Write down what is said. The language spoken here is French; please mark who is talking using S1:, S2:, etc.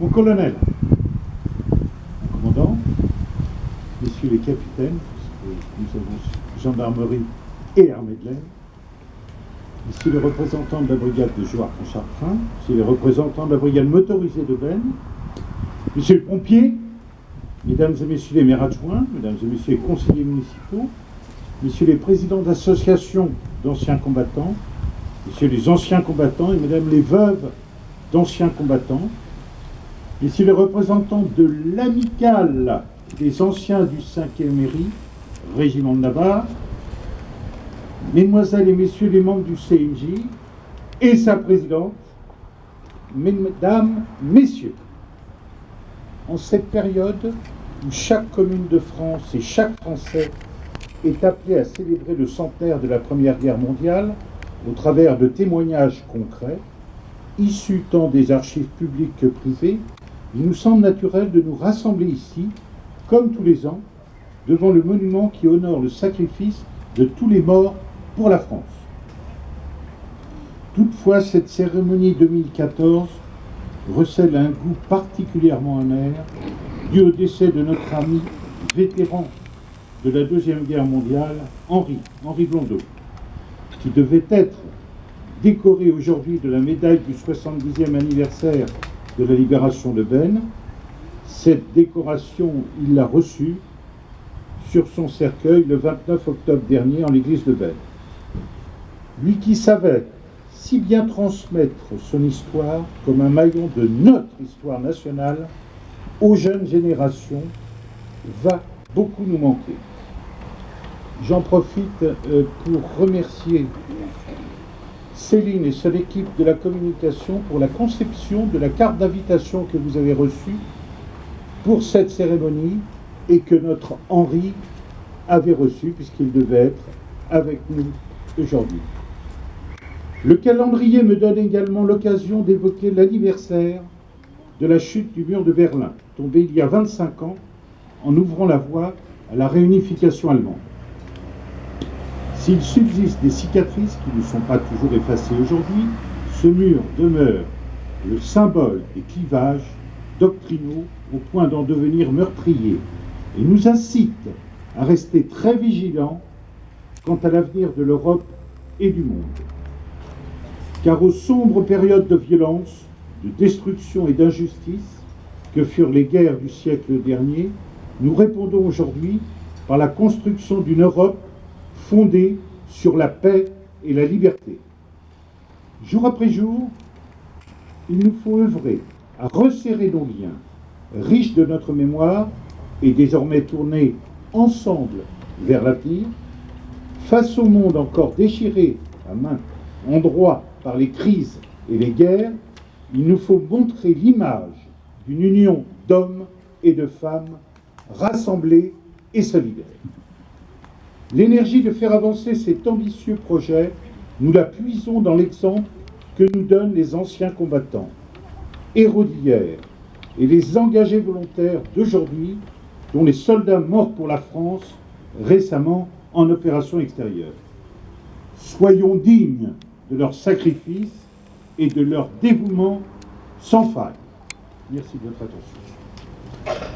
S1: Mon colonel, mon commandant, messieurs les capitaines, nous avons gendarmerie et armée de l'air, messieurs les représentants de la brigade de Jouarre-Pontchartrain, messieurs les représentants de la brigade motorisée de Benne, messieurs les pompiers, mesdames et messieurs les maires adjoints, mesdames et messieurs les conseillers municipaux, messieurs les présidents d'associations d'anciens combattants, messieurs les anciens combattants et mesdames les veuves d'anciens combattants, messieurs les représentants de l'amicale des anciens du 5e Mairie, Régiment de Navarre, mesdemoiselles et messieurs les membres du CNJ et sa présidente, mesdames, messieurs, en cette période où chaque commune de France et chaque Français est appelé à célébrer le centenaire de la Première Guerre mondiale au travers de témoignages concrets, issus tant des archives publiques que privées, il nous semble naturel de nous rassembler ici, comme tous les ans, devant le monument qui honore le sacrifice de tous les morts pour la France. Toutefois, cette cérémonie 2014 recèle un goût particulièrement amer dû au décès de notre ami vétéran de la Deuxième Guerre mondiale, Henri Blondeau, qui devait être décoré aujourd'hui de la médaille du 70e anniversaire de la libération de Benne. Cette décoration, il l'a reçue sur son cercueil le 29 octobre dernier en l'église de Benne. Lui qui savait si bien transmettre son histoire comme un maillon de notre histoire nationale aux jeunes générations va beaucoup nous manquer. J'en profite pour remercier Céline et son équipe de la communication pour la conception de la carte d'invitation que vous avez reçue pour cette cérémonie et que notre Henri avait reçue puisqu'il devait être avec nous aujourd'hui. Le calendrier me donne également l'occasion d'évoquer l'anniversaire de la chute du mur de Berlin, tombé il y a 25 ans en ouvrant la voie à la réunification allemande. S'il subsiste des cicatrices qui ne sont pas toujours effacées aujourd'hui, ce mur demeure le symbole des clivages doctrinaux au point d'en devenir meurtrier et nous incite à rester très vigilants quant à l'avenir de l'Europe et du monde. Car aux sombres périodes de violence, de destruction et d'injustice que furent les guerres du siècle dernier, nous répondons aujourd'hui par la construction d'une Europe fondée sur la paix et la liberté. Jour après jour, il nous faut œuvrer à resserrer nos liens, riches de notre mémoire et désormais tournés ensemble vers l'avenir, face au monde encore déchiré à maints endroits par les crises et les guerres, il nous faut montrer l'image d'une union d'hommes et de femmes rassemblés et solidaires. L'énergie de faire avancer cet ambitieux projet, nous la puisons dans l'exemple que nous donnent les anciens combattants, héros d'hier, et les engagés volontaires d'aujourd'hui, dont les soldats morts pour la France récemment en opération extérieure. Soyons dignes de leur sacrifice et de leur dévouement sans faille. Merci de votre attention.